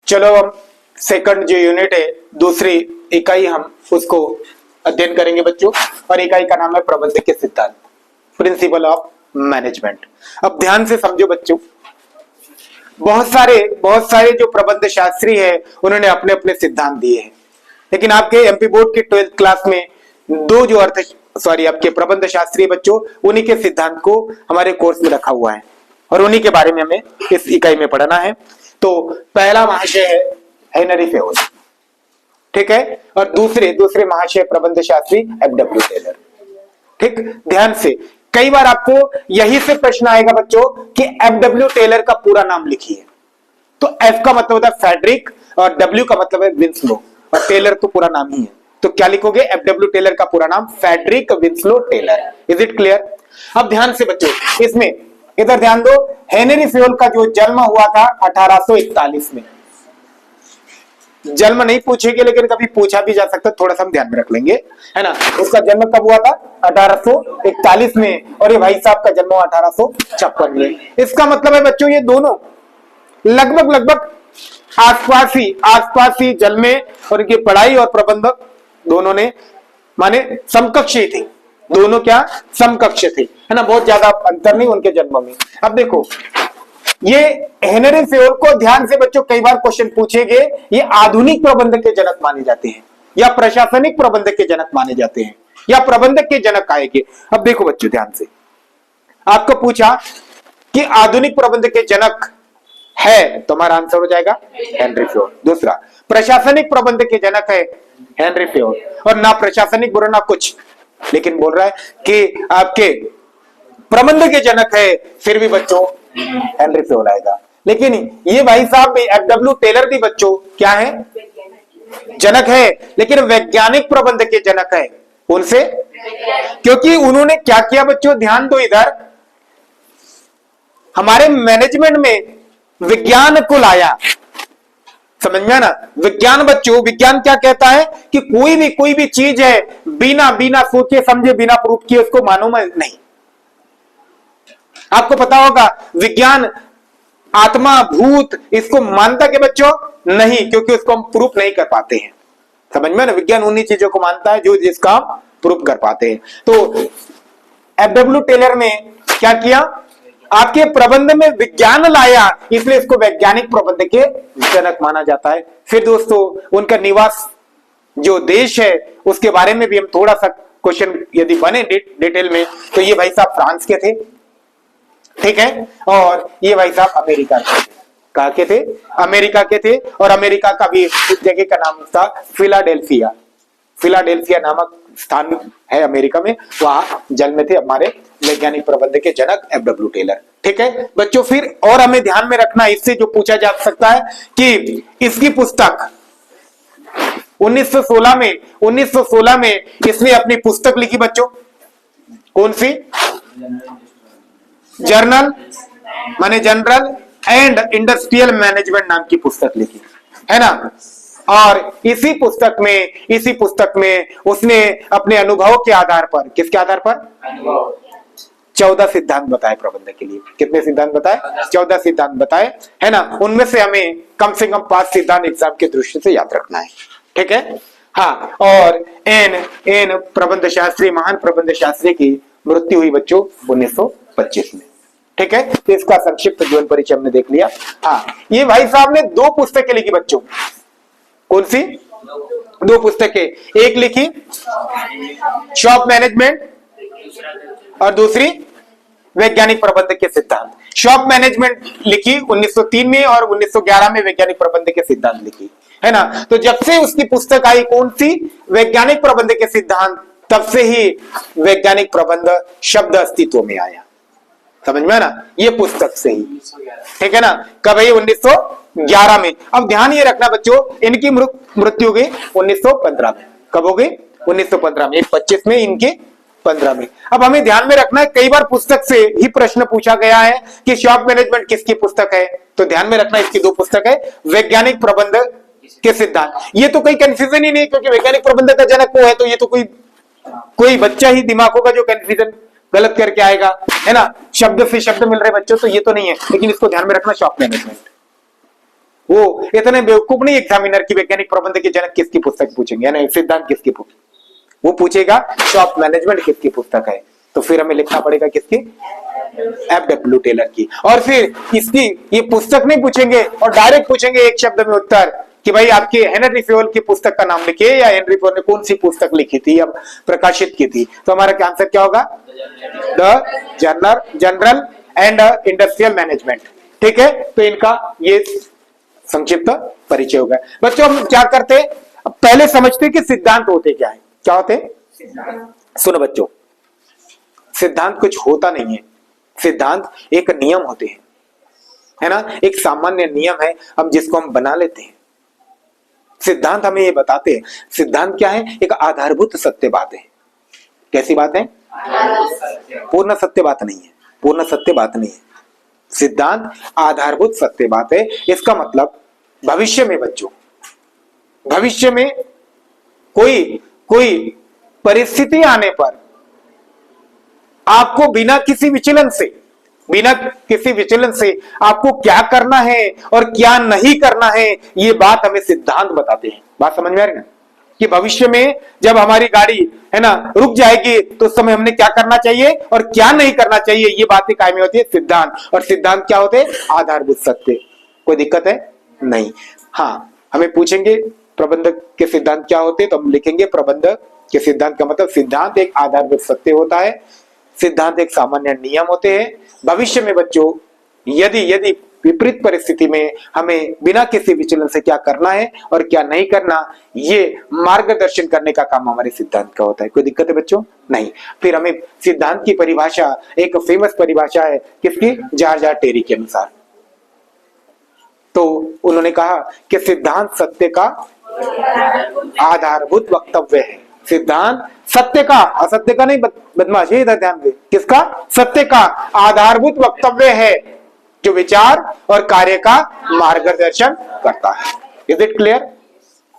चलो हम सेकंड जो यूनिट है, दूसरी इकाई, हम उसको अध्ययन करेंगे बच्चों। और इकाई का नाम है प्रबंधक के सिद्धांत, प्रिंसिपल ऑफ मैनेजमेंट। अब ध्यान से समझो बच्चों, बहुत सारे जो प्रबंध शास्त्री है उन्होंने अपने अपने सिद्धांत दिए हैं, लेकिन आपके एमपी बोर्ड के 12th क्लास में दो जो आपके प्रबंध शास्त्री बच्चों, उन्हीं के सिद्धांत को हमारे कोर्स में रखा हुआ है और उन्हीं के बारे में हमें इस इकाई में पढ़ना है। तो पहला महाशय है हेनरी फेयोल, ठीक है, और दूसरे महाशय प्रबंध शास्त्री एफडब्ल्यू टेलर। ठीक, ध्यान से, कई बार आपको यही से प्रश्न आएगा बच्चों कि एफडब्ल्यू टेलर का पूरा नाम लिखिए। तो एफ का मतलब होता है फेडरिक और डब्ल्यू का मतलब है विंसलो और टेलर तो पूरा नाम ही है। तो क्या लिखोगे? एफडब्ल्यू टेलर का पूरा नाम Frederick Winslow Taylor. Is it clear? अब ध्यान से बच्चों, इसमें इधर ध्यान दो, हेनरी फेयोल का जो जन्म हुआ था 1841 में। जन्म नहीं पूछेंगे लेकिन कभी पूछा भी जा सकता, थोड़ा सा हम ध्यान में रख लेंगे, है ना। उसका जन्म कब हुआ था? 1841 में, और ये भाई साहब का जन्म हुआ 1856 में। इसका मतलब है बच्चों ये दोनों लगभग आसपास ही जन्मे और इनकी पढ़ाई और प्रबंधक दोनों ने माने समकक्ष ही थे। दोनों क्या? समकक्ष थे, है ना, बहुत ज्यादा अंतर नहीं उनके जन्म में। अब देखो, ये हेनरी फेयोल को ध्यान से बच्चों कई बार क्वेश्चन पूछेंगे, ये आधुनिक प्रबंधक के जनक माने जाते हैं या प्रशासनिक प्रबंधक के जनक माने जाते हैं या प्रबंधक के जनक आएंगे। अब देखो बच्चों ध्यान से, आपको पूछा कि आधुनिक प्रबंधक के जनक है, तो हमारा आंसर हो जाएगा हेनरी फेयोल। दूसरा, प्रशासनिक प्रबंधक के जनक है हेनरी फेयोल, और ना प्रशासनिक बोल ना कुछ, लेकिन बोल रहा है कि आपके प्रबंधक के जनक है, फिर भी बच्चों हेनरी फेयोल आएगा। लेकिन ये भाई साहब एफडब्ल्यू टेलर भी बच्चों क्या है? जनक है, लेकिन वैज्ञानिक प्रबंधक के जनक है उनसे, क्योंकि उन्होंने क्या किया बच्चों, ध्यान दो इधर, हमारे मैनेजमेंट में विज्ञान को लाया। समझ में ना? विज्ञान बच्चों, विज्ञान क्या कहता है कि कोई भी चीज है बिना सोचे समझे, बिना प्रूफ किए उसको मानो नहीं। आपको पता होगा विज्ञान आत्मा भूत इसको मानता के बच्चों नहीं, क्योंकि उसको हम प्रूफ नहीं कर पाते हैं। समझ में ना? विज्ञान उन्हीं चीजों को मानता है जो जिसका हम प्रूफ कर पाते हैं। तो एफडब्ल्यू टेलर ने क्या किया? आपके प्रबंध में विज्ञान लाया, इसलिए इसको वैज्ञानिक प्रबंध के जनक माना जाता है। फिर दोस्तों, उनका निवास जो देश है उसके बारे में भी हम थोड़ा सा क्वेश्चन यदि बने डिटेल में, तो ये भाई साहब फ्रांस के थे, ठीक है, और ये भाई साहब अमेरिका के थे। कहाँ के थे? अमेरिका के थे, और अमेरिका का भी इस जगह का नाम था फिलाडेल्फिया नामक स्थान है अमेरिका में, वहां जन्मे थे हमारे वैज्ञानिक प्रबंध के जनक एफडब्ल्यू टेलर। ठीक है बच्चों, फिर और हमें ध्यान में रखना, इससे जो पूछा जा सकता है कि इसकी पुस्तक 1916 में इसने अपनी पुस्तक लिखी बच्चों, कौन सी? जर्नल माने जनरल एंड इंडस्ट्रियल मैनेजमेंट नाम की पुस्तक लिखी, है ना। और इसी पुस्तक में उसने अपने अनुभव के आधार पर, किसके आधार पर? 14 सिद्धांत बताए प्रबंधन के लिए। कितने सिद्धांत बताए? 14 सिद्धांत बताए, है ना। उनमें से हमें कम से कम 5 सिद्धांत एग्जाम के दृष्टि से याद रखना है, ठीक है। हाँ, और एन प्रबंध शास्त्री, महान प्रबंध शास्त्री की मृत्यु हुई बच्चों 1925 में, ठीक है। तो इसका संक्षिप्त जीवन परिचय हमने देख लिया। हाँ, ये भाई साहब ने 2 पुस्तकें लिखी बच्चों, कौन सी? 2 पुस्तकें, एक लिखी शॉप मैनेजमेंट और दूसरी वैज्ञानिक प्रबंधन के सिद्धांत। शॉप मैनेजमेंट लिखी 1903 में और 1911 में वैज्ञानिक प्रबंधन के सिद्धांत लिखी, है ना। तो जब से उसकी पुस्तक आई, कौन सी? वैज्ञानिक प्रबंधन के सिद्धांत, तब से ही वैज्ञानिक प्रबंध शब्द अस्तित्व में आया। समझ में ना? ये पुस्तक से ही, ठीक है ना। कब है? 1911 में। अब ध्यान ये रखना बच्चों, इनकी मृत्यु गई 1915 में। कब हो गई? 1915 में। 25 में, इनके 15 में। अब हमें ध्यान में रखना है, कई बार पुस्तक से ही प्रश्न पूछा गया है कि शॉप मैनेजमेंट किसकी पुस्तक है, तो ध्यान में रखना इसकी 2 पुस्तक है, वैज्ञानिक प्रबंध के सिद्धांत। ये तो कोई कंफ्यूजन ही नहीं, क्योंकि वैज्ञानिक प्रबंध का जनक वो है, तो ये तो कोई बच्चा ही दिमाग होगा जो कंफ्यूजन गलत करके आएगा, है ना। शब्द से शब्द मिल रहे बच्चों, तो ये तो नहीं है, लेकिन इसको ध्यान में रखना शॉप मैनेजमेंट, वो इतने बेवकूफ नहीं एग्जामिनर की वैज्ञानिक प्रबंध के जनक किसकी पुस्तक पूछेंगे, यानी सिद्धांत किसकी पुस्तक, वो पूछेगा शॉप मैनेजमेंट किसकी पुस्तक है, तो फिर हमें लिखना पड़ेगा किसकी, FW टेलर की। और फिर इसकी ये पुस्तक नहीं पूछेंगे और डायरेक्ट पूछेंगे एक शब्द में उत्तर कि भाई आपके हेनरी फेयोल की पुस्तक का नाम लिखिए, या हेनरी फेयोल ने कौन सी पुस्तक लिखी थी या प्रकाशित की थी, तो हमारा क्या आंसर क्या होगा, the general and industrial management. ठीक है, तो इनका ये संक्षिप्त परिचय होगा। बच्चों हम क्या करते, पहले समझते कि सिद्धांत होते क्या है, क्या होते, सुनो बच्चों, सिद्धांत कुछ होता नहीं है, सिद्धांत एक नियम होते हैं, है ना, एक सामान्य नियम है हम जिसको हम बना लेते हैं। सिद्धांत हमें ये बताते हैं, सिद्धांत क्या है, एक आधारभूत सत्य बात है। कैसी बात है, पूर्ण सत्य बात नहीं है, पूर्ण सत्य बात नहीं है, सिद्धांत आधारभूत सत्य बात है। इसका मतलब भविष्य में बच्चों, भविष्य में कोई परिस्थिति आने पर आपको बिना किसी विचलन से आपको क्या करना है और क्या नहीं करना है, ये बात हमें सिद्धांत बताते हैं। बात समझ में आ रही है कि भविष्य में जब हमारी गाड़ी है ना रुक जाएगी तो उस समय हमने क्या करना चाहिए और क्या नहीं करना चाहिए, ये बातें कायमी होती है सिद्धांत। और सिद्धांत क्या होते हैं, आधारभूत सत्य। कोई दिक्कत है नहीं। हाँ, हमें पूछेंगे प्रबंधक के सिद्धांत क्या होते हैं, तो हम लिखेंगे प्रबंधक के सिद्धांत का मतलब सिद्धांत एक आधारभूत सत्य होता है, सिद्धांत एक सामान्य नियम होते हैं। भविष्य में बच्चों यदि विपरीत परिस्थिति में हमें बिना किसी विचलन से क्या करना है और क्या नहीं करना, ये मार्गदर्शन करने का काम हमारे सिद्धांत का होता है। कोई दिक्कत है बच्चों नहीं। फिर हमें सिद्धांत की परिभाषा, एक फेमस परिभाषा है किसकी, जॉर्ज टेरी के अनुसार। तो उन्होंने कहा कि सिद्धांत सत्य का आधारभूत वक्तव्य है। सिद्धांत सत्य का, असत्य का नहीं बदमाश, ये इधर ध्यान दे, किसका, सत्य का आधारभूत वक्तव्य है जो विचार और कार्य का मार्गदर्शन करता है। Is it clear?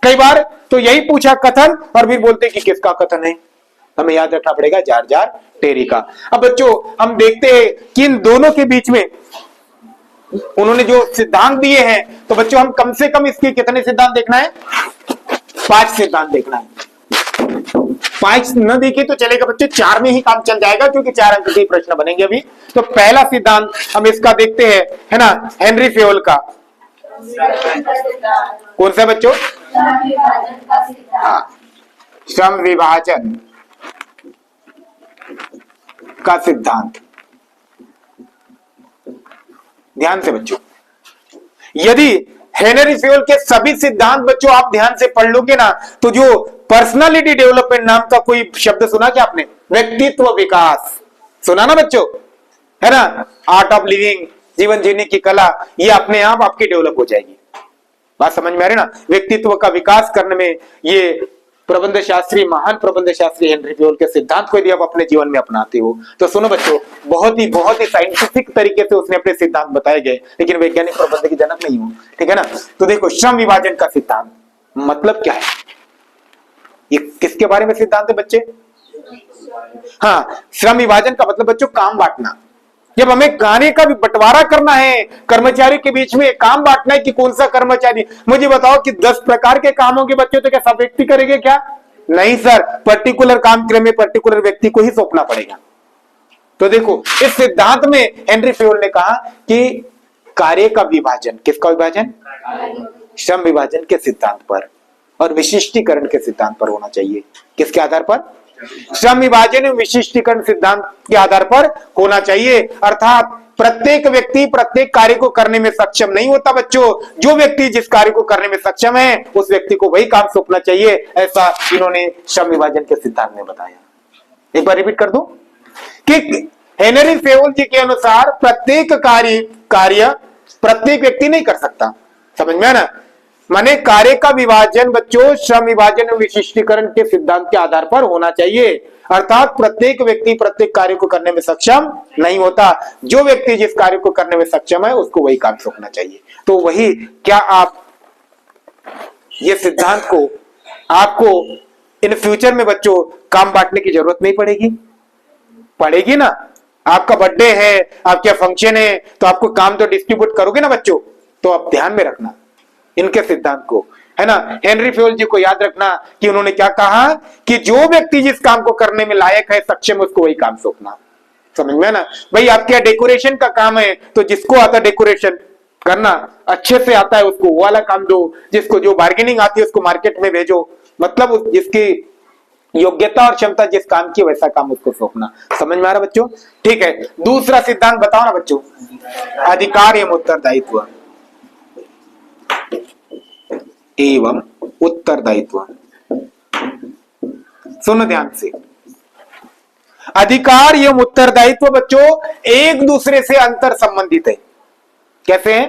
कई बार तो यही पूछा कथन और फिर बोलते कि किसका कथन है, हमें याद रखना पड़ेगा जॉर्ज टेरी का। अब बच्चों हम देखते हैं कि इन दोनों के बीच में उन्होंने जो सिद्धांत दिए हैं, तो बच्चों हम कम से कम इसके कितने सिद्धांत देखना है, 5 सिद्धांत देखना है। 5 न देखे तो चलेगा बच्चों, 4 में ही काम चल जाएगा क्योंकि 4 अंक के प्रश्न बनेंगे अभी। तो पहला सिद्धांत हम इसका देखते हैं, है ना, हेनरी फेयोल का। कौन सा बच्चों, हाँ, श्रम विभाजन का सिद्धांत। ध्यान से बच्चों, यदि हेनरी फेयोल के सभी सिद्धांत बच्चों आप ध्यान से पढ़ लोगे ना, तो जो पर्सनालिटी डेवलपमेंट नाम का कोई शब्द सुना क्या आपने, व्यक्तित्व विकास सुना ना बच्चों, है ना, आर्ट ऑफ लिविंग, जीवन जीने की कला, ये अपने आप आपकी डेवलप हो जाएगी। बात समझ में आ रही ना, व्यक्तित्व का विकास करने में ये प्रबंध शास्त्री, महान प्रबंध शास्त्री हेनरी फेयोल के सिद्धांत को यदि आप अपने जीवन में अपनाते हो तो सुनो बच्चों, बहुत ही साइंटिफिक तरीके से उसने अपने सिद्धांत बताए गए, लेकिन वैज्ञानिक प्रबंध की जनक नहीं हो, ठीक है ना। तो देखो, श्रम विभाजन का सिद्धांत मतलब क्या है, ये किसके बारे में सिद्धांत है बच्चे, हाँ, श्रम विभाजन का मतलब बच्चों काम बांटना। जब हमें कार्य का भी बंटवारा करना है, कर्मचारी के बीच में काम बांटना है कि कौन सा कर्मचारी, मुझे बताओ कि 10 प्रकार के काम होंगे बच्चों, तो क्या सब व्यक्ति करेंगे क्या, नहीं सर, पर्टिकुलर काम क्रम में पर्टिकुलर व्यक्ति को ही सौंपना पड़ेगा। तो देखो, इस सिद्धांत में हेनरी फेयोल ने कहा कि कार्य का विभाजन, किसका विभाजन, श्रम विभाजन के सिद्धांत पर और विशिष्टीकरण के सिद्धांत पर होना चाहिए। किसके आधार पर, श्रम विभाजन और विशिष्टीकरण सिद्धांत के आधार पर होना चाहिए। अर्थात प्रत्येक व्यक्ति प्रत्येक कार्य को करने में सक्षम नहीं होता बच्चों, जो व्यक्ति जिस कार्य को करने में सक्षम है उस व्यक्ति को वही काम सौंपना चाहिए, ऐसा इन्होंने श्रम विभाजन के सिद्धांत में बताया। एक बार रिपीट कर दूं कि हेनरी फेयोल जी के अनुसार प्रत्येक कार्य प्रत्येक व्यक्ति नहीं कर सकता, समझ में आना, माने कार्य का विभाजन बच्चों श्रम विभाजन और विशिष्टीकरण के सिद्धांत के आधार पर होना चाहिए। अर्थात प्रत्येक व्यक्ति प्रत्येक कार्य को करने में सक्षम नहीं होता, जो व्यक्ति जिस कार्य को करने में सक्षम है उसको वही काम सौंपना चाहिए। तो वही, क्या आप ये सिद्धांत को, आपको इन फ्यूचर में बच्चों काम बांटने की जरूरत नहीं पड़ेगी, पड़ेगी ना। आपका बर्थडे है, आपका फंक्शन है, तो आपको काम तो डिस्ट्रीब्यूट करोगे ना बच्चों, तो आप ध्यान में रखना इनके सिद्धांत को, है ना। हेनरी फेयोल जी को याद रखना कि उन्होंने क्या कहा कि जो व्यक्ति जिस काम को करने में लायक है, सक्षम, उसको वही काम सौंपना। समझ में ना भाई। आपके यहाँ डेकोरेशन का काम है तो जिसको आता डेकोरेशन करना अच्छे से आता है उसको वो वाला काम दो, जिसको जो बार्गेनिंग आती है उसको मार्केट में भेजो। मतलब जिसकी योग्यता और क्षमता जिस काम की वैसा काम उसको सौंपना। समझ में आ रहा बच्चों? ठीक है, दूसरा सिद्धांत बताओ ना बच्चों, अधिकार एवं उत्तरदायित्व एवं उत्तरदायित्व। सुनो ध्यान से, अधिकार एवं उत्तरदायित्व बच्चों एक दूसरे से अंतर संबंधित है। कैसे है?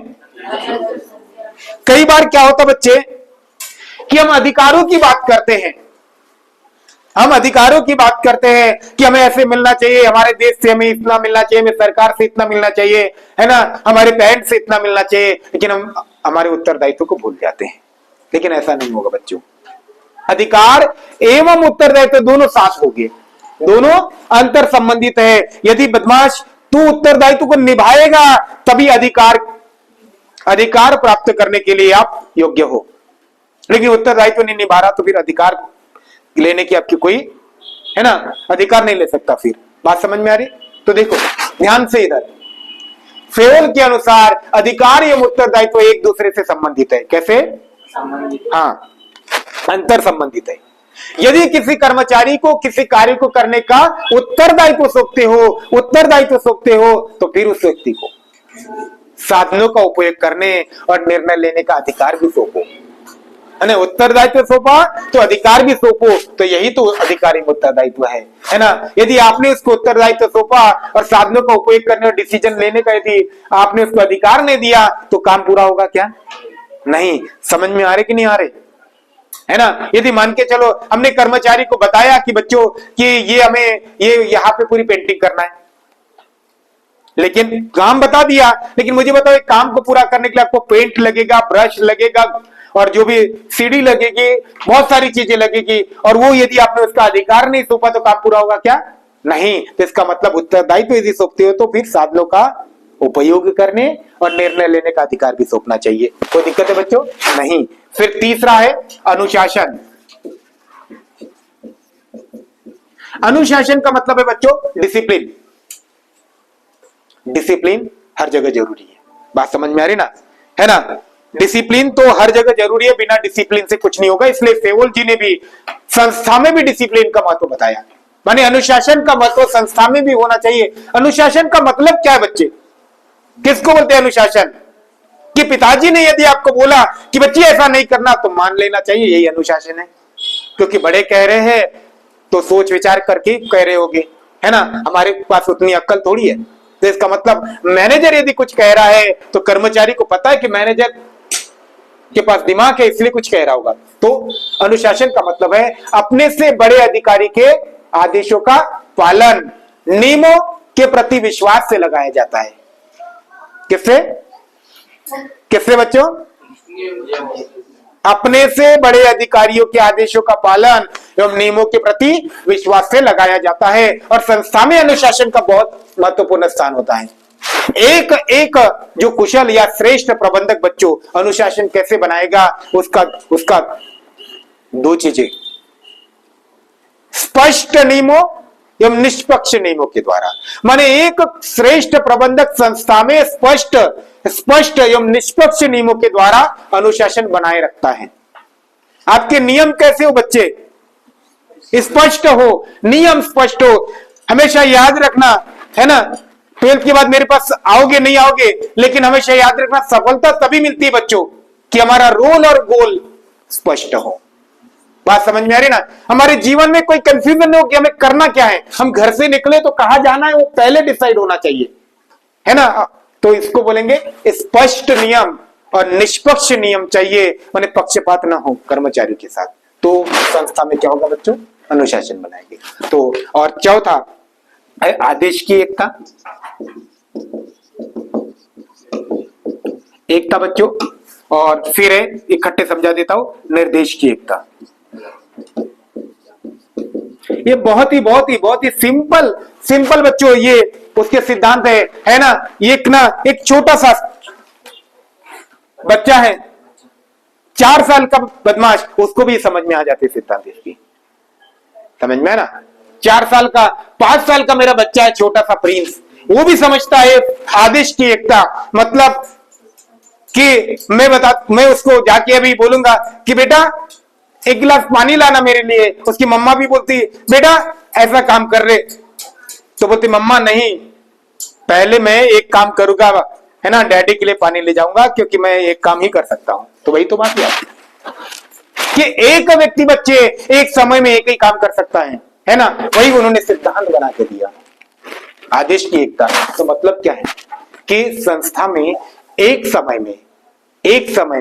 कई बार क्या होता बच्चे कि हम अधिकारों की बात करते हैं, हम अधिकारों की बात करते हैं कि हमें ऐसे मिलना चाहिए, हमारे देश से हमें इतना मिलना चाहिए, हमें सरकार से इतना मिलना चाहिए, है ना, हमारे पेरेंट्स से इतना मिलना चाहिए, लेकिन हम हमारे उत्तरदायित्व को भूल जाते हैं। लेकिन ऐसा नहीं होगा बच्चों। अधिकार एवं उत्तरदायित्व दोनों साथ होंगे, दोनों अंतर संबंधित है। यदि बदमाश तू उत्तरदायित्व को निभाएगा तभी अधिकार प्राप्त करने के लिए आप योग्य हो, लेकिन उत्तरदायित्व नहीं निभा रहा तो फिर अधिकार लेने की आपकी कोई, है ना, अधिकार नहीं ले सकता। फिर बात समझ में आ रही? तो देखो ध्यान से इधर, फेयोल के अनुसार अधिकार एवं उत्तरदायित्व एक दूसरे से संबंधित है। कैसे? हाँ, अंतर संबंधित है। यदि किसी कर्मचारी को किसी कार्य को करने का उत्तरदायित्व सौंपते हो तो फिर उस व्यक्ति को साधनों का उपयोग करने और निर्णय लेने का अधिकार भी सौंपो। उत्तरदायित्व सौंपा तो अधिकार भी सौंपो, तो यही तो अधिकारी उत्तरदायित्व है ना। यदि आपने उसको उत्तरदायित्व सौंपा और साधनों का उपयोग करने और डिसीजन लेने का यदि आपने उसको अधिकार नहीं दिया तो काम पूरा होगा क्या? नहीं। समझ में आ रहे कि नहीं आ रहे, है ना। यदि मान के चलो हमने कर्मचारी को बताया कि बच्चों कि ये हमें ये यहाँ पे पूरी पेंटिंग करना है, लेकिन काम बता दिया, लेकिन मुझे बताओ एक काम को पूरा करने के लिए आपको पेंट लगेगा, ब्रश लगेगा और जो भी सीढ़ी लगेगी, बहुत सारी चीजें लगेगी, और वो यदि आपने उसका अधिकार नहीं सौंपा तो काम पूरा होगा क्या? नहीं। तो इसका मतलब उत्तरदायित्व यदि सौंपते हो तो फिर साधनों का उपयोग करने और निर्णय लेने का अधिकार भी सौंपना चाहिए। कोई दिक्कत है बच्चों? नहीं। फिर तीसरा है अनुशासन। अनुशासन का मतलब है बच्चों डिसिप्लिन। डिसिप्लिन हर जगह जरूरी है। बात समझ में आ रही ना, है ना। डिसिप्लिन तो हर जगह जरूरी है, बिना डिसिप्लिन से कुछ नहीं होगा। इसलिए फेयोल जी ने भी संस्था में भी डिसिप्लिन का महत्व बताया, माने अनुशासन का महत्व संस्था में भी होना चाहिए। अनुशासन का मतलब क्या है बच्चे? किसको बोलते हैं अनुशासन? कि पिताजी ने यदि आपको बोला कि बच्चे ऐसा नहीं करना तो मान लेना चाहिए, यही अनुशासन है। क्योंकि बड़े कह रहे हैं तो सोच विचार करके कह रहे होगे, है ना। हमारे पास उतनी अक्ल थोड़ी है। तो इसका मतलब मैनेजर यदि कुछ कह रहा है तो कर्मचारी को पता है कि मैनेजर के पास दिमाग है इसलिए कुछ कह रहा होगा। तो अनुशासन का मतलब है अपने से बड़े अधिकारी के आदेशों का पालन नियमों के प्रति विश्वास से लगाया जाता है। किससे? किससे बच्चों? अपने से बड़े अधिकारियों के आदेशों का पालन एवं नियमों के प्रति विश्वास से लगाया जाता है। और संस्था में अनुशासन का बहुत महत्वपूर्ण स्थान होता है। एक जो कुशल या श्रेष्ठ प्रबंधक बच्चों अनुशासन कैसे बनाएगा, उसका दो चीजें, स्पष्ट नियमों एवं निष्पक्ष नियमों के द्वारा। माने एक श्रेष्ठ प्रबंधक संस्था में स्पष्ट एवं निष्पक्ष नियमों के द्वारा अनुशासन बनाए रखता है। आपके नियम कैसे हो बच्चे? स्पष्ट हो, नियम स्पष्ट हो। हमेशा याद रखना, है ना, 12th के बाद मेरे पास आओगे नहीं आओगे, लेकिन हमेशा याद रखना सफलता तभी मिलती है बच्चों कि हमारा रोल और गोल स्पष्ट हो। बात समझ में आ रही ना। हमारे जीवन में कोई कंफ्यूजन हो कि हमें करना क्या है, हम घर से निकले तो कहां जाना है वो पहले डिसाइड होना चाहिए, है ना। तो इसको बोलेंगे स्पष्ट नियम और निष्पक्ष नियम चाहिए, माने पक्षपात ना हो कर्मचारियों के साथ। तो संस्था में क्या होगा बच्चों? अनुशासन बनाएंगे। तो और चौथा है आदेश की एकता बच्चों, और फिर है इकट्ठे समझा देता हूं निर्देश की एकता। ये बहुत ही सिंपल बच्चों ये उसके सिद्धांत है ना। एक छोटा सा बच्चा है, 4 साल का बदमाश, उसको भी समझ में आ जाते सिद्धांत इसकी, समझ में है ना। 4 साल का, 5 साल का मेरा बच्चा है, छोटा सा प्रिंस, वो भी समझता है आदेश की एकता। मतलब कि मैं उसको जाके अभी बोलूंगा कि बेटा 1 गिलास पानी लाना मेरे लिए, उसकी मम्मा भी बोलती बेटा ऐसा काम कर रहे, तो बोलती मम्मा नहीं, पहले मैं एक काम करूंगा, है ना, डैडी के लिए पानी ले जाऊंगा, क्योंकि मैं एक काम ही कर सकता हूं। तो वही तो बात है कि एक व्यक्ति, बच्चे एक समय में एक ही काम कर सकता है ना, वही उन्होंने सिद्धांत बना के दिया आदेश की एकता। तो मतलब क्या है कि संस्था में एक समय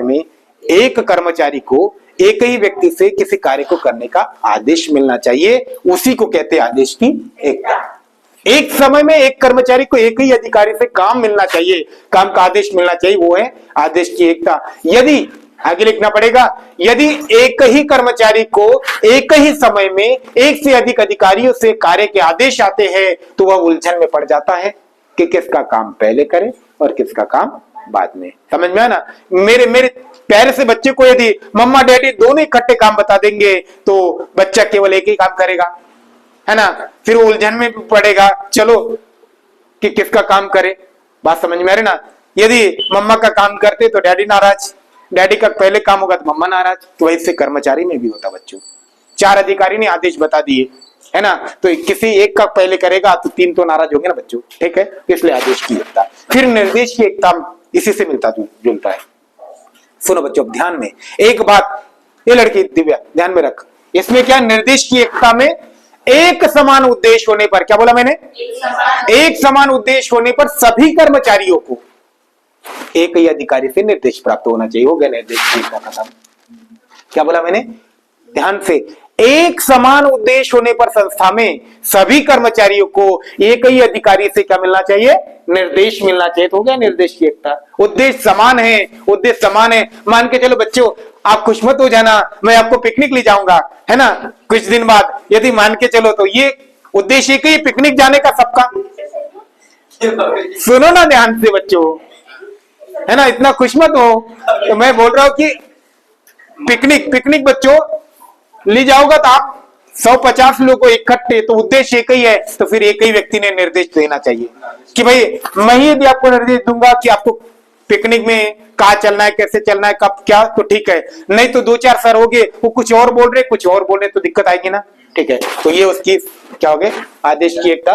में एक कर्मचारी को एक ही व्यक्ति से किसी कार्य को करने का आदेश मिलना चाहिए, उसी को कहते हैं आदेश की एकता। एक समय में एक कर्मचारी को एक ही अधिकारी से काम मिलना चाहिए, काम का आदेश मिलना चाहिए, वो है आदेश की एकता। यदि आगे लिखना पड़ेगा, यदि एक ही कर्मचारी को एक ही समय में एक से अधिक अधिकारियों से कार्य के आदेश आते हैं, तो वह उलझन में पड़ जाता है कि किसका काम पहले करे और किसका काम बाद में। समझ में आया ना। मेरे प्यारे से बच्चे को यदि मम्मा डैडी दोनों इकट्ठे काम बता देंगे, तो बच्चा केवल एक ही काम करेगा, है ना, फिर वो उलझन में पड़ेगा, चलो कि किसका काम करे। बात समझ में आ रही ना। यदि मम्मा का काम करते तो डैडी नाराज, डैडी का पहले काम होगा तो मम्मा नाराज। तो वैसे कर्मचारी में भी होता बच्चों, 4 अधिकारी ने आदेश बता दिए, है ना, तो किसी एक का पहले करेगा तो 3 तो नाराज होंगे ना बच्चों, ठीक है। इसलिए आदेश की एकता। फिर निर्देश की एकता इसी से मिलता जुलता है। सुनो बच्चों, ध्यान में एक बात, ये लड़की दिव्या ध्यान में रख, इसमें क्या निर्देश की एकता में एक समान उद्देश्य होने पर, क्या बोला मैंने, एक समान उद्देश्य होने पर सभी कर्मचारियों को एक ही अधिकारी से निर्देश प्राप्त होना चाहिए। हो गया निर्देश की एकता खत्म। क्या बोला मैंने, ध्यान से, एक समान उद्देश्य होने पर संस्था में सभी कर्मचारियों को एक ही अधिकारी से क्या मिलना चाहिए, निर्देश मिलना चाहिए। तो हो गया निर्देश की एकता। उद्देश्य समान है, उद्देश्य समान है। मान के चलो बच्चों, आप खुश मत हो जाना, मैं आपको पिकनिक ले जाऊंगा, है ना, कुछ दिन बाद, यदि मान के चलो तो ये उद्देश्य एक ही, पिकनिक जाने का सबका। सुनो ना ध्यान से बच्चों, है ना, इतना खुश मत हो। तो मैं बोल रहा हूं कि पिकनिक बच्चों ले जाओगा तो आप 150 लोगों इकट्ठे, तो उद्देश्य एक ही है, तो फिर एक ही व्यक्ति ने निर्देश देना चाहिए कि भाई मैं ही यदि आपको निर्देश दूंगा कि आपको पिकनिक में कहाँ चलना है, कैसे चलना है, कब क्या, तो ठीक है। नहीं तो 2-4 सर हो गए, वो कुछ और बोल रहे तो दिक्कत आएगी ना, ठीक है। तो ये उसकी क्या हो गए, आदेश की एकता,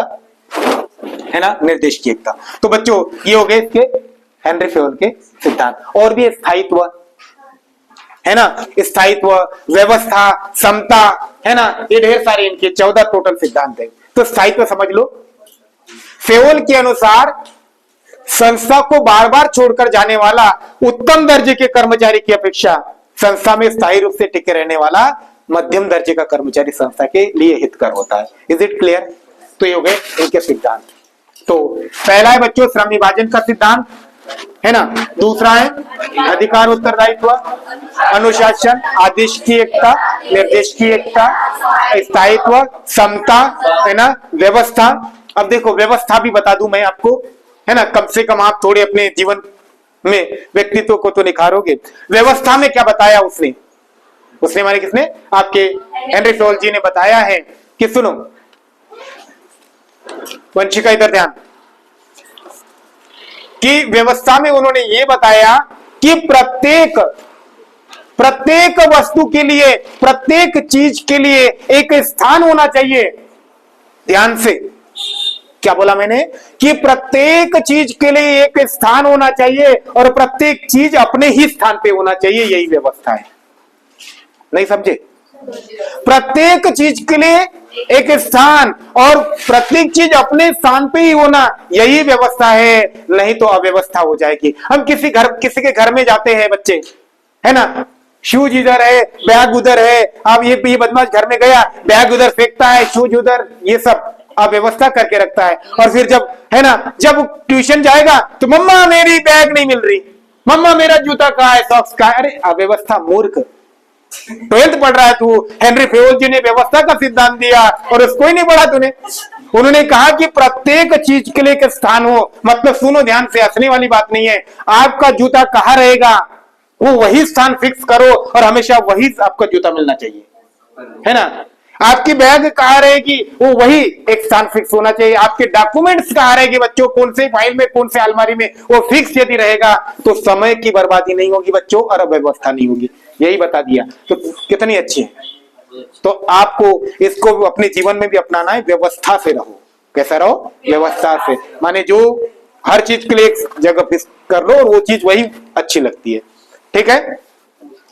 है ना, निर्देश की एकता। तो बच्चों ये हो गए इसके हेनरी फेयोल के सिद्धांत। और भी स्थायित्व, है ना, स्थायित्व, व्यवस्था, समता, है ना, ये ढेर सारे इनके 14 टोटल सिद्धांत है। तो स्थायित्व समझ लो। फेयोल के अनुसार संस्था को बार बार छोड़कर जाने वाला उत्तम दर्जे के कर्मचारी की अपेक्षा संस्था में स्थायी रूप से टिके रहने वाला मध्यम दर्जे का कर्मचारी संस्था के लिए हितकर होता है। Is it clear. तो ये हो गए इनके सिद्धांत। तो पहला है बच्चों श्रम विभाजन का सिद्धांत, है ना, दूसरा है अधिकार उत्तरदायित्व, अनुशासन, आदेश की एकता, निर्देश की एकता, स्थायित्व, समता, है ना, व्यवस्था। अब देखो व्यवस्था भी बता दूं मैं आपको, है ना, कम से कम आप थोड़े अपने जीवन में व्यक्तित्व को तो निखारोगे। व्यवस्था में क्या बताया उसने माने किसने, आपके हेनरी फेयोल जी ने बताया है कि सुनो वंशिका इधर ध्यान, कि व्यवस्था में उन्होंने ये बताया कि प्रत्येक वस्तु के लिए, प्रत्येक चीज के लिए एक स्थान होना चाहिए। ध्यान से, क्या बोला मैंने, कि प्रत्येक चीज के लिए एक स्थान होना चाहिए और प्रत्येक चीज अपने ही स्थान पे होना चाहिए। यही व्यवस्था है। नहीं समझे, प्रत्येक चीज के लिए एक स्थान और प्रत्येक चीज अपने स्थान पे ही होना, यही व्यवस्था है। नहीं तो अव्यवस्था हो जाएगी। हम किसी के घर में जाते हैं बच्चे, है ना, शूज इधर है, बैग उधर है, अब ये बदमाश घर में गया, बैग उधर फेंकता है, शूज उधर, ये सब अव्यवस्था करके रखता है। और फिर जब, है ना, जब ट्यूशन जाएगा तो मम्मा मेरी बैग नहीं मिल रही, मम्मा मेरा जूता कहाँ है, सॉक्स कहाँ है। अरे अव्यवस्था मूर्ख, 12th पढ़ रहा है तू। हेनरी फेयोल जी ने व्यवस्था का सिद्धांत दिया और उसको ही नहीं पढ़ा तूने। उन्होंने कहा कि प्रत्येक चीज के लिए एक स्थान हो। मतलब सुनो ध्यान से, हंसने वाली बात नहीं है। आपका जूता कहाँ रहेगा, वो वही स्थान फिक्स करो और हमेशा वही आपका जूता मिलना चाहिए, है ना। आपकी बैग कहाँ रहेगी, वो वही एक स्थान फिक्स होना चाहिए। आपके डॉक्यूमेंट्स कहाँ रहेगी बच्चों, कौन से फाइल में, कौन से अलमारी में, वो फिक्स यदि रहेगा तो समय की बर्बादी नहीं होगी बच्चों और अव्यवस्था नहीं होगी। यही बता दिया, तो कितनी अच्छी है। तो आपको इसको अपने जीवन में भी अपनाना है, व्यवस्था से रहो। कैसा रहो, व्यवस्था से, माने जो हर चीज के लिए एक जगह फिक्स कर लो और वो चीज वही अच्छी लगती है, ठीक है।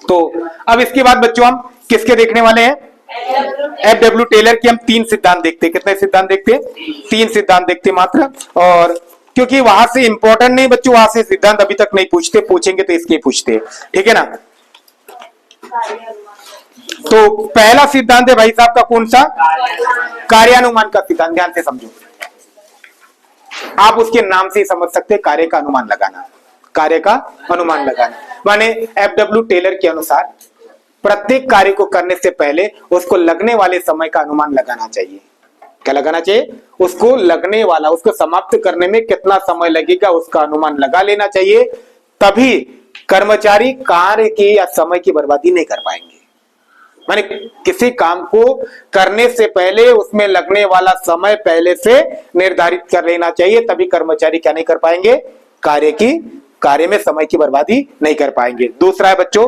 तो अब इसके बाद बच्चों हम किसके देखने वाले हैं, FW टेलर की हम 3 सिद्धांत देखते हैं। कितने सिद्धांत देखते हैं, 3 सिद्धांत देखते मात्र। और क्योंकि वहां से इंपॉर्टेंट नहीं बच्चों, वहां से सिद्धांत अभी तक नहीं पूछते, पूछेंगे तो इसके पूछते हैं, ठीक है ना। तो पहला सिद्धांत है भाई साहब का कौन सा, कार्यानुमान का सिद्धांत। ध्यान से समझो, आप उसके नाम से ही समझ सकते हैं, कार्य का अनुमान लगाना, कार्य का अनुमान लगाना। माने FW टेलर के अनुसार प्रत्येक कार्य को करने से पहले उसको लगने वाले समय का अनुमान लगाना चाहिए। क्या लगाना चाहिए, उसको लगने वाला, उसको समाप्त करने में कितना समय लगेगा उसका अनुमान लगा लेना चाहिए। तभी कर्मचारी कार्य की या समय की बर्बादी नहीं कर पाएंगे। माने किसी काम को करने से पहले उसमें लगने वाला समय पहले से निर्धारित कर लेना चाहिए, तभी कर्मचारी क्या नहीं कर पाएंगे, कार्य में समय की बर्बादी नहीं कर पाएंगे। दूसरा है बच्चों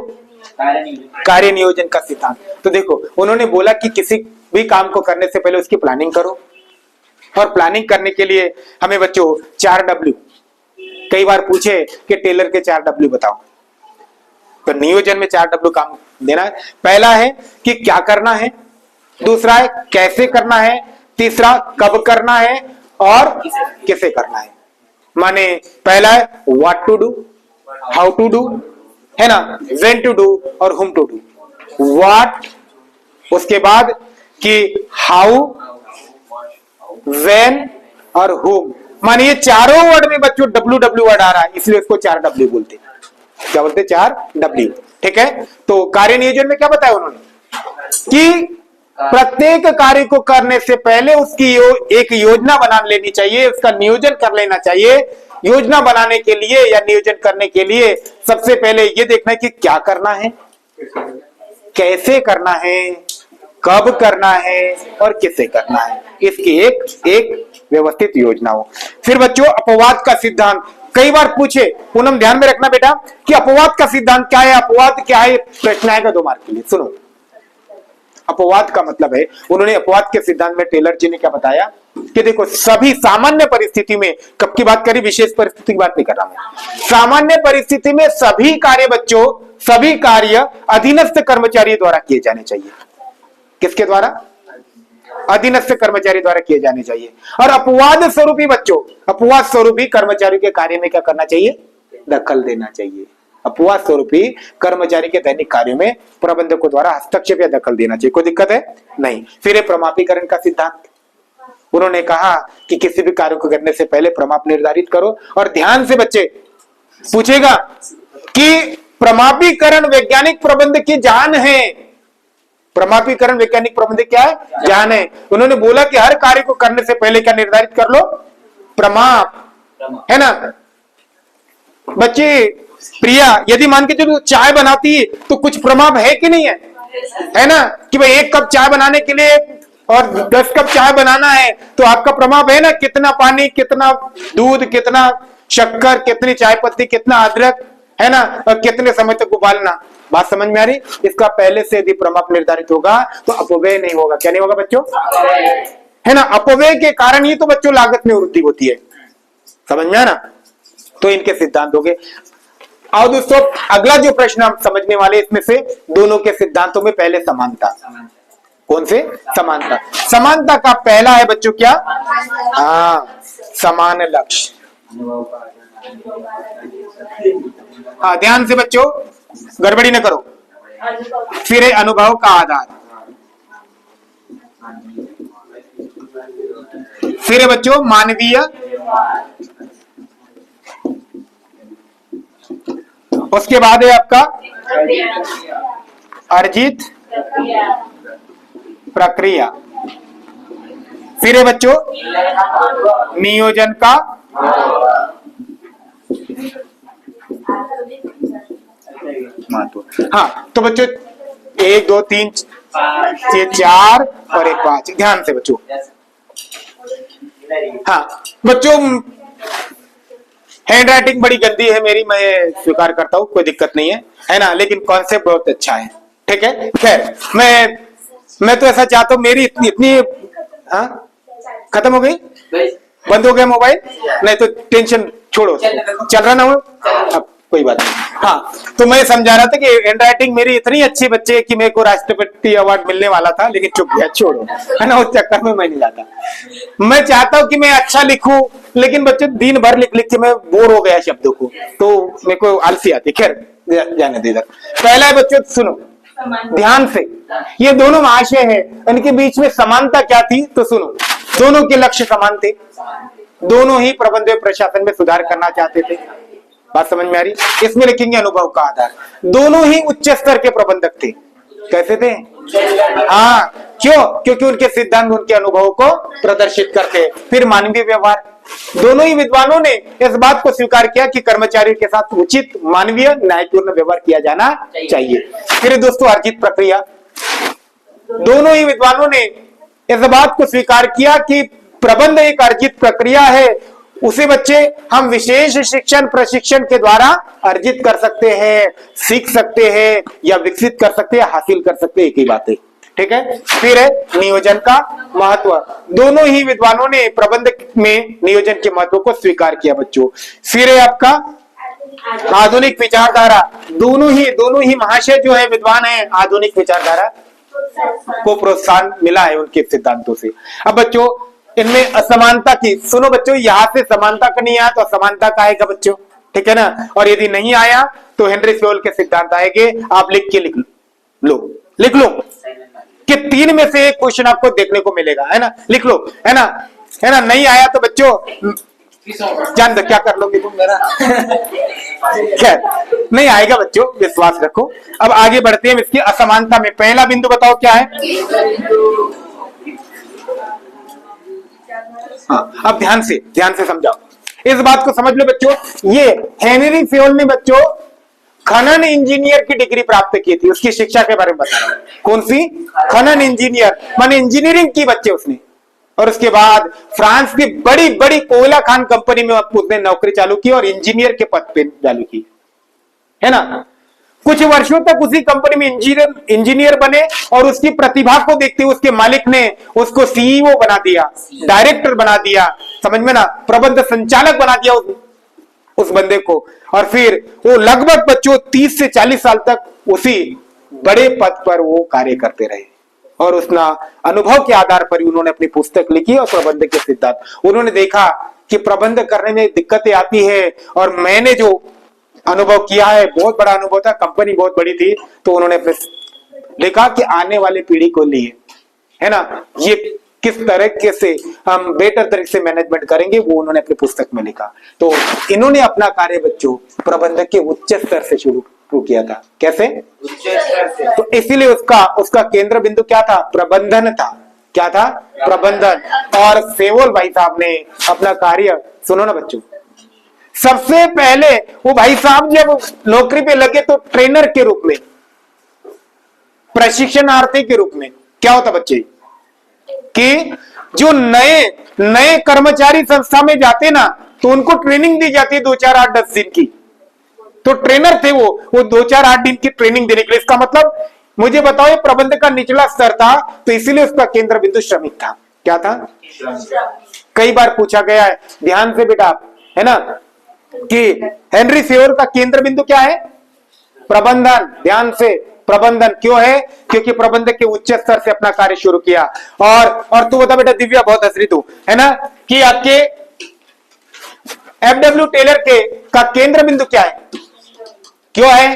कार्य नियोजन का सिद्धांत। तो देखो उन्होंने बोला कि किसी भी काम को करने से पहले उसकी प्लानिंग करो, और प्लानिंग करने के लिए हमें बच्चों 4W, कई बार पूछे कि टेलर के 4W बताओ, तो नियोजन में 4W काम देना है। पहला है कि क्या करना है, दूसरा है कैसे करना है, तीसरा कब करना है और किसे करना है। माने पहला है what to do, how to do, है ना, व्हेन टू डू और whom टू डू। व्हाट, उसके बाद कि हाउ, व्हेन और whom। माने ये चारों वर्ड में बच्चों WW वर्ड आ रहा है, इसलिए इसको 4W बोलते हैं। क्या बोलते हैं, 4W, ठीक है। तो कार्य नियोजन में क्या बताया उन्होंने कि प्रत्येक कार्य को करने से पहले उसकी एक योजना बना लेनी चाहिए, उसका नियोजन कर लेना चाहिए। योजना बनाने के लिए या नियोजन करने के लिए सबसे पहले ये देखना है कि क्या करना है, कैसे करना है, कब करना है और किसे करना है। इसकी एक व्यवस्थित योजना हो। फिर बच्चों अपवाद का सिद्धांत, कई बार पूछे, पूनम ध्यान में रखना बेटा कि अपवाद का सिद्धांत क्या है, अपवाद क्या है, प्रश्न आएगा 2 मार्क के लिए। सुनो, अपवाद का मतलब है, उन्होंने अपवाद के सिद्धांत में टेलर जी ने क्या बताया कि देखो सभी सामान्य परिस्थिति में, कब की बात करी, विशेष परिस्थिति की बात नहीं कर रहा मैं, सामान्य परिस्थिति में सभी कार्य बच्चों, सभी कार्य अधीनस्थ कर्मचारी द्वारा किए जाने चाहिए। किसके द्वारा, अधीनस्थ कर्मचारी द्वारा किए जाने चाहिए। और अपवाद स्वरूपी बच्चों, अपवाद स्वरूपी कर्मचारी के कार्य में क्या करना चाहिए, दखल देना चाहिए। अपवाद स्वरूपी कर्मचारी के दैनिक कार्यों में प्रबंधकों द्वारा हस्तक्षेप या दखल देना चाहिए। कोई दिक्कत है नहीं। फिर प्रमापीकरण का सिद्धांत, उन्होंने कहा कि किसी भी कार्य को करने से पहले प्रमाप निर्धारित करो। और ध्यान से बच्चे पूछेगा कि प्रमापीकरण वैज्ञानिक प्रबंध की जान है। प्रमापीकरण वैज्ञानिक प्रबंध क्या है, जान है। उन्होंने बोला कि हर कार्य को करने से पहले क्या निर्धारित कर लो, प्रमाप, है ना। बच्चे प्रिया यदि मान के चलो चाय बनाती है तो कुछ प्रमाप है कि नहीं है ना, कि भाई 1 कप चाय बनाने के लिए और 10 कप चाय बनाना है तो आपका प्रमाप है ना, कितना पानी, कितना दूध, कितना शक्कर, कितनी चाय पत्ती, कितना अदरक, है ना, और कितने समय तक उबालना। बात समझ में आ रही। इसका पहले से यदि प्रमाप निर्धारित होगा तो अपव्यय नहीं होगा। क्या नहीं होगा बच्चों, है ना। अपव्यय के कारण ही तो बच्चों लागत में वृद्धि होती है, समझ में आना। तो इनके सिद्धांत हो गए। और दोस्तों अगला जो प्रश्न हम समझने वाले, इसमें से दोनों के सिद्धांतों में पहले समानता, कौन से, समानता। समानता का पहला है बच्चों क्या, हाँ, समान लक्ष्य। हाँ ध्यान से बच्चों, गड़बड़ी न करो। फिर है अनुभव का आधार, फिर है बच्चों मानवीय, उसके बाद है आपका अर्जित प्रक्रिया, फिर है बच्चों नियोजन का, महत्व। हाँ तो बच्चों 1 2 3 ये 4 और 1 5, ध्यान से बच्चों। हाँ बच्चों हैंड राइटिंग बड़ी गंदी है मेरी, मैं स्वीकार करता हूँ, कोई दिक्कत नहीं है ना, लेकिन कॉन्सेप्ट बहुत अच्छा है, ठीक है। खैर मैं तो ऐसा चाहता हूँ, मेरी इतनी हाँ खत्म हो गई, बंद हो गया मोबाइल, नहीं तो टेंशन छोड़ो, चल रहा ना वो, अब कोई बात नहीं। हाँ तो मैं समझा रहा था कि हैंड राइटिंग मेरी इतनी अच्छी बच्चे कि मेरे को राष्ट्रपति अवार्ड मिलने वाला था, लेकिन चुप गया, छोड़ो, है ना, उस चक्कर में मैं नहीं जाता। मैं चाहता हूँ कि मैं अच्छा लिखूं, लेकिन बच्चों दिन भर लिख लिख के मैं बोर हो गया शब्दों को, तो मेरे को आलसी आती। खैर जाने दे इधर। पहला है बच्चों सुनो ध्यान से, ये दोनों महाशय है, इनके बीच में समानता क्या थी तो सुनो। दोनों के लक्ष्य समान थे, दोनों ही प्रबंध प्रशासन में सुधार करना चाहते थे। बात समझ में आ रही? इसमें लिखेंगे अनुभव का आधार। दोनों ही उच्च स्तर के प्रबंधक थे। कैसे थे? हाँ क्यों? क्योंकि उनके सिद्धांत उनके अनुभव को प्रदर्शित करते। फिर मानवीय व्यवहार, दोनों ही विद्वानों ने इस बात को स्वीकार किया कि कर्मचारियों के साथ उचित मानवीय न्यायपूर्ण व्यवहार किया जाना चाहिए। फिर दोस्तों अर्जित प्रक्रिया, दोनों ही विद्वानों ने इस बात को स्वीकार किया कि प्रबंध एक अर्जित प्रक्रिया है, उसे बच्चे हम विशेष शिक्षण प्रशिक्षण के द्वारा अर्जित कर सकते हैं, सीख सकते हैं या विकसित कर सकते हैं, हासिल कर सकते हैं, एक ही बात है, ठीक है। फिर है नियोजन का महत्व, दोनों ही विद्वानों ने प्रबंध में नियोजन के महत्व को स्वीकार किया बच्चों। फिर है आपका आधुनिक विचारधारा, दोनों ही महाशय जो है विद्वान है, आधुनिक विचारधारा को प्रोत्साहन मिला है उनके सिद्धांतों से। अब बच्चों इनमें असमानता की, सुनो बच्चों, यहां से समानता का नहीं आया तो असमानता का आएगा बच्चों, ठीक है ना। और यदि नहीं आया तो हेनरी फ्योल के सिद्धांत आएंगे, आप लिख लो कि 3 में से एक क्वेश्चन आपको देखने को मिलेगा, है ना, लिख लो, है ना। नहीं आया तो बच्चों जान दो क्या कर लोगे तुम मेरा खैर नहीं आएगा बच्चों, विश्वास रखो। अब आगे बढ़ते हैं इसकी असमानता में। पहला बिंदु बताओ क्या है? हाँ अब ध्यान से समझाओ, इस बात को समझ लो बच्चों। ये हेनरी फ्योल ने बच्चों खनन इंजीनियर की डिग्री प्राप्त की थी, उसकी शिक्षा के बारे में बता रहा हूं। कौन सी? खनन इंजीनियर, माने इंजीनियरिंग की बच्चे उसने। और उसके बाद फ्रांस की बड़ी बड़ी कोयला खान कंपनी में उसने नौकरी चालू की और इंजीनियर के पद पे चालू की, है ना। कुछ वर्षों तक उसी कंपनी में इंजीनियर बने और उसकी प्रतिभा को देखते हुए उसके मालिक ने उसको सीईओ बना दिया, डायरेक्टर बना दिया, समझ में ना, प्रबंध संचालक बना दिया उस बंदे को। और फिर वो लगभग बच्चों 30 से 40 साल तक उसी बड़े पद पर वो कार्य करते रहे। और उसना अनुभव के आधार पर उन्होंने अपनी पुस्तक लिखी और प्रबंध के सिद्धांत। उन्होंने देखा कि प्रबंध करने में दिक्कतें आती है, और मैंने जो अनुभव किया है बहुत बड़ा अनुभव था, कंपनी बहुत बड़ी थी, तो उन्होंने अपने देखा कि आने वाली पीढ़ी को लिए, है ना, ये किस तरीके से हम बेटर तरीके से मैनेजमेंट करेंगे, वो उन्होंने अपनी पुस्तक में लिखा। तो इन्होंने अपना कार्य बच्चों प्रबंधक के उच्च स्तर से शुरू किया था। कैसे? तो इसीलिए उसका केंद्र बिंदु क्या था? प्रबंधन था। क्या था? प्रबंधन। और सेवोल भाई साहब ने अपना कार्य, सुनो ना बच्चों, सबसे पहले वो भाई साहब जब नौकरी पे लगे तो ट्रेनर के रूप में, प्रशिक्षणार्थी के रूप में, क्या होता बच्चे कि जो नए कर्मचारी संस्था में जाते ना, तो उनको ट्रेनिंग दी जाती है 2 4 8 10 दिन की। तो ट्रेनर थे वो 2 4 8 दिन की ट्रेनिंग देने के लिए। इसका मतलब मुझे बताओ, ये प्रबंध का निचला स्तर था, तो इसीलिए उसका केंद्र बिंदु श्रमिक था। क्या था? कई बार पूछा गया है, ध्यान से बेटा, है ना, कि हेनरी फ्योल का केंद्र बिंदु क्या है? प्रबंधन। ध्यान से, प्रबंधन क्यों है? क्योंकि प्रबंधक के उच्च स्तर से अपना कार्य शुरू किया। और तू बता बेटा दिव्या, बहुत हंस रही तू, है ना, कि आपके FW टेलर का केंद्र बिंदु क्या है? क्यों है?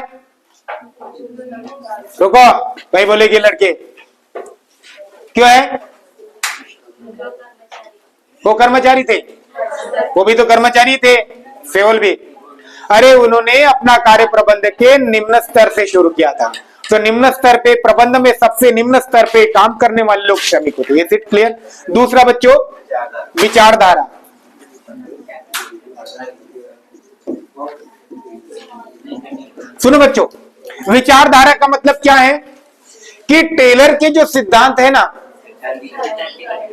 रुको भाई, बोलेगी लड़के, क्यों है? वो कर्मचारी थे, वो भी तो कर्मचारी थे, फ्योल भी। अरे उन्होंने अपना कार्य प्रबंध के निम्न स्तर से शुरू किया था। तो निम्न स्तर पे, प्रबंध में सबसे निम्न स्तर पे काम करने वाले लोग श्रमिक होते हैं। It clear? दूसरा बच्चों, विचारधारा। सुनो बच्चों, विचारधारा का मतलब क्या है कि टेलर के जो सिद्धांत है ना,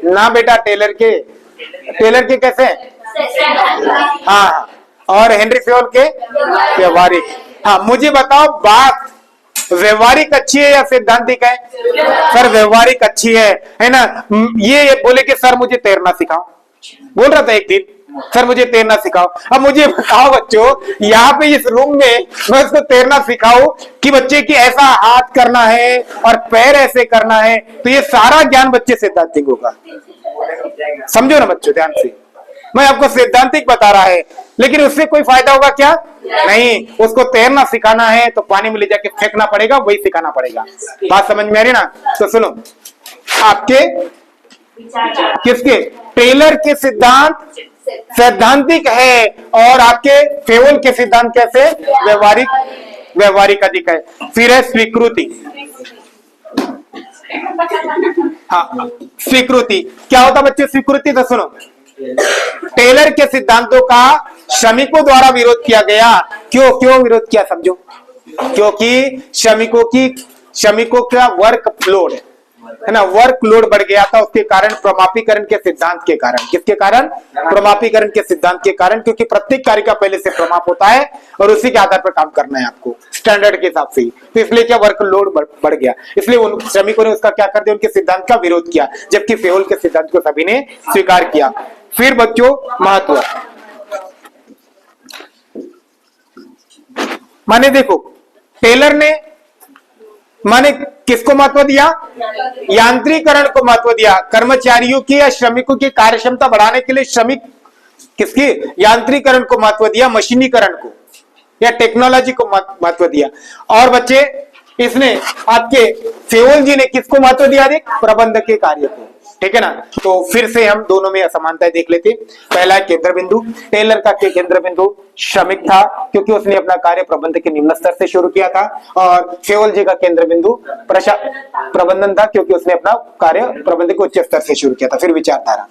ना बेटा टेलर के कैसे, हाँ, और हेनरी फेयोल के व्यवहारिक। हाँ, मुझे बताओ बात व्यवहारिक अच्छी है या सिद्धांतिक है? सर व्यवहारिक अच्छी है ना। ये बोले कि सर मुझे तैरना सिखाओ, बोल रहा था एक दिन, सर मुझे तैरना सिखाओ। अब मुझे बताओ बच्चों, यहाँ पे इस रूम में मैं उसको तैरना सिखाऊं कि बच्चे की ऐसा हाथ करना है और पैर ऐसे करना है, तो ये सारा ज्ञान बच्चे सिद्धांतिक होगा। समझो ना बच्चों ध्यान से, मैं आपको सिद्धांतिक बता रहा है, लेकिन उससे कोई फायदा होगा क्या? नहीं। उसको तैरना सिखाना है तो पानी में ले जाके फेंकना पड़ेगा, वही सिखाना पड़ेगा। बात समझ में आ रही ना? तो सुनो, आपके किसके, टेलर के सिद्धांत सैद्धांतिक है और आपके फेयोल के सिद्धांत कैसे, व्यवहारिक अधिक है। फिर है स्वीकृति। हाँ, स्वीकृति क्या होता बच्चे? स्वीकृति तो सुनो, टेलर के सिद्धांतों का श्रमिकों द्वारा विरोध किया गया। क्यों विरोध किया समझो? क्योंकि श्रमिकों का वर्क लोड है ना, वर्क लोड बढ़ गया था, उसके कारण प्रमापीकरण के सिद्धांत के कारण। किसके कारण? प्रमापीकरण के सिद्धांत के कारण, क्योंकि प्रत्येक कार्य का पहले से प्रमाप होता है और उसी के आधार पर काम करना है आपको स्टैंडर्ड के हिसाब से। तो इसलिए क्या वर्क लोड बढ़ गया, इसलिए उन श्रमिकों ने उसका क्या कर दिया, उनके सिद्धांत का विरोध किया, जबकि फेयोल के सिद्धांत को सभी ने स्वीकार किया। फिर बच्चों महत्व, माने देखो टेलर ने माने किसको महत्व दिया? यांत्रिकरण को महत्व दिया। कर्मचारियों की या श्रमिकों की कार्यक्षमता बढ़ाने के लिए श्रमिक किसकी, यांत्रिकरण को महत्व दिया, मशीनीकरण को या टेक्नोलॉजी को महत्व दिया। और बच्चे इसने आपके फेयोल जी ने किसको महत्व दिया? प्रबंधक के कार्य को, ठीक है ना। तो फिर से हम दोनों में असमानताएं देख लेते। पहला केंद्र बिंदु, टेलर का केंद्र बिंदु श्रमिक था, क्योंकि उसने अपना कार्य प्रबंधक के निम्न स्तर से शुरू किया था। और फेयोल जी का केंद्र बिंदु प्रबंधन था, क्योंकि उसने अपना कार्य प्रबंधक के उच्च स्तर से शुरू किया था। फिर विचारधारा,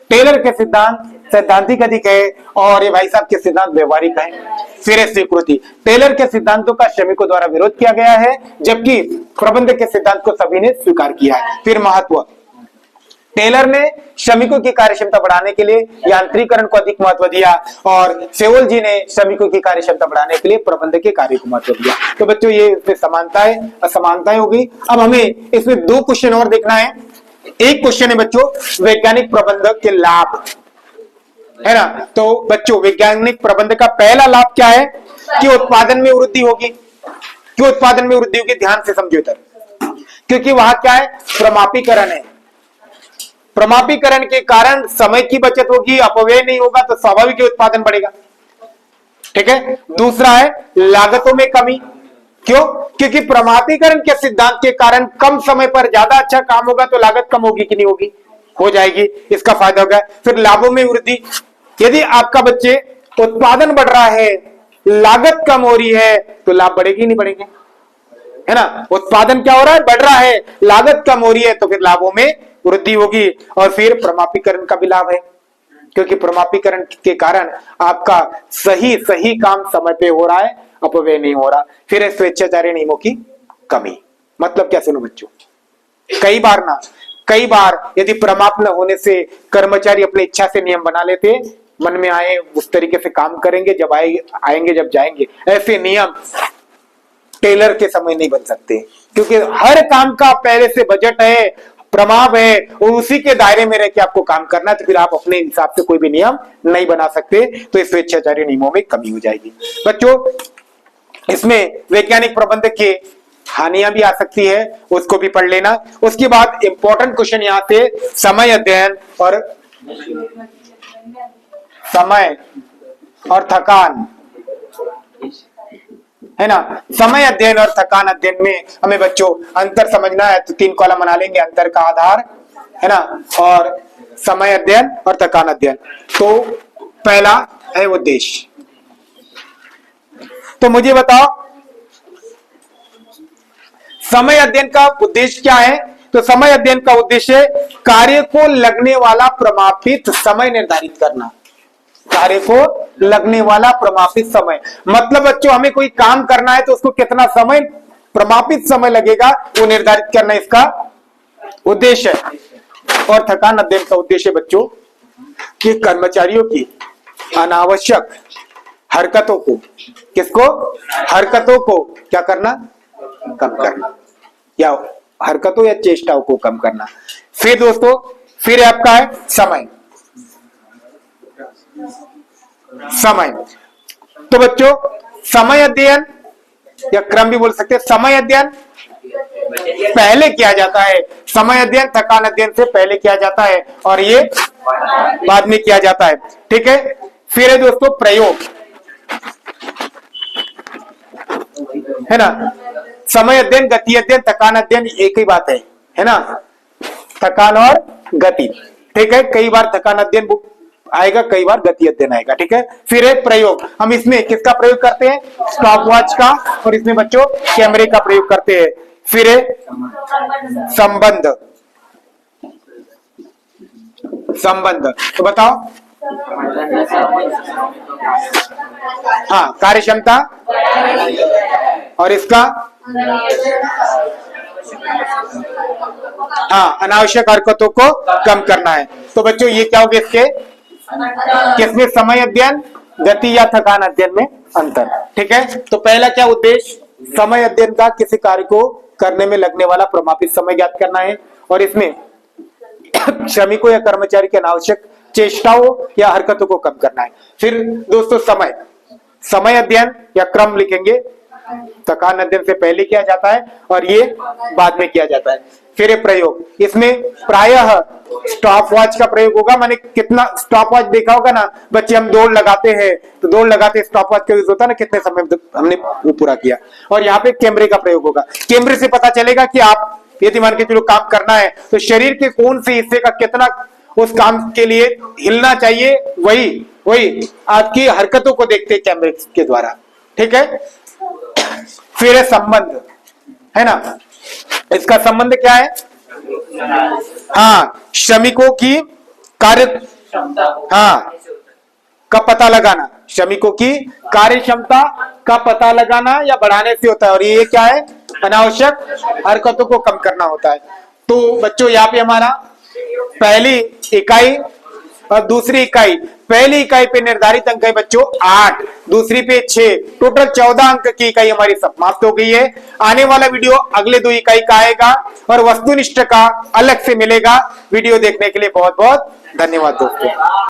टेलर के सिद्धांत सैद्धांतिक अधिक है और ये भाई साहब के सिद्धांत व्यवहारिक है। फिर है स्वीकृति, टेलर के सिद्धांतों का श्रमिकों द्वारा विरोध किया गया है, जबकि प्रबंधक के सिद्धांत को सभी ने स्वीकार किया है। फिर महत्व, टेलर ने श्रमिकों की कार्यक्षमता बढ़ाने के लिए यांत्रिकरण को अधिक महत्व दिया और फेयोल जी ने श्रमिकों की कार्यक्षमता बढ़ाने के लिए प्रबंधक के कार्य को महत्व दिया। तो बच्चों ये इसमें समानताएं असमानताएं होगी। अब हमें इसमें दो क्वेश्चन और देखना है। एक क्वेश्चन है बच्चों वैज्ञानिक प्रबंधक के लाभ, है ना। तो बच्चों वैज्ञानिक प्रबंधक का पहला लाभ क्या है कि उत्पादन में वृद्धि होगी। क्यों उत्पादन में वृद्धि होगी? ध्यान से समझो इधर, क्योंकि वहां क्या है, प्रमापीकरण है। प्रमापीकरण के कारण समय की बचत होगी, अपव्यय नहीं होगा, तो स्वाभाविक उत्पादन बढ़ेगा, ठीक है। दूसरा है लागतों में कमी। क्यों? क्योंकि प्रमापीकरण के सिद्धांत के कारण कम समय पर ज्यादा अच्छा काम होगा, तो लागत कम होगी कि नहीं होगी? हो जाएगी, इसका फायदा होगा। फिर लाभों में वृद्धि, यदि आपका बच्चे उत्पादन बढ़ रहा है, लागत कम हो रही है, तो लाभ बढ़ेगी नहीं बढ़ेंगे, है ना। उत्पादन क्या हो रहा है? बढ़ रहा है, लागत कम हो रही है, तो फिर लाभों में वृद्धि होगी। और फिर प्रमापीकरण का भी लाभ है, क्योंकि प्रमापीकरण के कारण आपका सही काम समय पे हो रहा है, अपव्यय नहीं हो रहा। फिर है स्वेच्छाचारी नियमों की कमी। मतलब क्या सुनो बच्चों, कई बार यदि प्रमाप न होने से कर्मचारी अपनी इच्छा से नियम बना लेते, मन में आए उस तरीके से काम करेंगे, जब आएंगे जब जाएंगे। ऐसे नियम टेलर के समय नहीं बन सकते, क्योंकि हर काम का पहले से बजट है, प्रमाप है, और उसी के दायरे में रह के आपको काम करना है। तो फिर आप अपने हिसाब से कोई भी नियम नहीं बना सकते, तो इस स्वेच्छाचारी नियमों में कमी हो जाएगी। बच्चों इसमें वैज्ञानिक प्रबंधक की हानियां भी आ सकती है, उसको भी पढ़ लेना। उसके बाद इंपॉर्टेंट क्वेश्चन यहां से समय अध्ययन और थकान, है ना। समय अध्ययन और थकान अध्ययन में हमें बच्चों अंतर समझना है, तो 3 कॉलम बना लेंगे। अंतर का आधार, है ना, और समय अध्ययन और थकान अध्ययन। तो पहला है उद्देश्य। तो मुझे बताओ समय अध्ययन का उद्देश्य क्या है? तो समय अध्ययन का उद्देश्य कार्य को लगने वाला प्रमापित समय निर्धारित करना। कार्य को लगने वाला प्रमापित समय। मतलब बच्चों हमें कोई काम करना है तो उसको कितना समय, प्रमापित समय लगेगा, वो निर्धारित करना इसका उद्देश्य है। और थकान अध्ययन का उद्देश्य बच्चों कि कर्मचारियों की अनावश्यक हरकतों को, किसको, हरकतों को क्या करना, कम करना, या हरकतों या चेष्टाओं को कम करना। फिर दोस्तों फिर आपका है समय। समय तो बच्चों समय अध्ययन या क्रम भी बोल सकते हैं। समय अध्ययन पहले किया जाता है, समय अध्ययन थकान अध्ययन से पहले किया जाता है और ये बाद में किया जाता है, ठीक है। फिर है दोस्तों प्रयोग, है ना। समय अध्ययन, गति अध्ययन, थकान अध्ययन एक ही बात है ना, थकान और गति, ठीक है। कई बार थकान अध्ययन आएगा, कई बार गति अध्ययन आएगा, ठीक है। फिर है प्रयोग, हम इसमें किसका प्रयोग करते हैं, स्टॉपवॉच का, और इसमें बच्चों कैमरे का प्रयोग करते हैं। फिर है संबंध, संबंध तो बताओ, हाँ कार्य क्षमता और इसका, हाँ अनावश्यक हरकतों को कम करना है। तो बच्चों ये क्या होगा इसके, किसमें समय अध्ययन, गति या थकान अध्ययन में अंतर, ठीक है। तो पहला क्या उद्देश्य, समय अध्ययन का किसी कार्य को करने में लगने वाला प्रमापित समय ज्ञात करना है, और इसमें श्रमिकों या कर्मचारी के अनावश्यक चेष्टाओं या हरकतों को कम करना है। फिर दोस्तों समय, समय अध्ययन या क्रम लिखेंगे, थकान अध्ययन से पहले किया जाता है और ये बाद में किया जाता है। फिर प्रयोग, इसमें प्रायः स्टॉप वॉच का प्रयोग होगा। मैंने कितना स्टॉप वॉच देखा होगा ना बच्चे, हम दौड़ लगाते हैं तो दौड़ लगाते स्टॉप वॉच का यूज होता है ना, कितने समय हमने वो पूरा किया। और यहाँ पे कैमरे का प्रयोग होगा, कैमरे से पता चलेगा कि आप यदि मान के चलो काम करना है तो शरीर के कौन से हिस्से का कितना उस काम के लिए हिलना चाहिए, वही आपकी हरकतों को देखते हैं कैमरे के द्वारा, ठीक है। फिर है संबंध, है ना। इसका संबंध क्या है, हाँ श्रमिकों की कार्य, हाँ का पता लगाना, श्रमिकों की कार्य क्षमता का पता लगाना या बढ़ाने से होता है, और ये क्या है, अनावश्यक हरकतों को कम करना होता है। तो बच्चों यहाँ पे हमारा पहली इकाई और दूसरी इकाई, पहली इकाई पे निर्धारित अंक है बच्चों 8, दूसरी पे 6, टोटल 14 अंक की इकाई हमारी समाप्त हो गई है। आने वाला वीडियो अगले 2 इकाई का आएगा और वस्तुनिष्ठ का अलग से मिलेगा। वीडियो देखने के लिए बहुत बहुत धन्यवाद दोस्तों।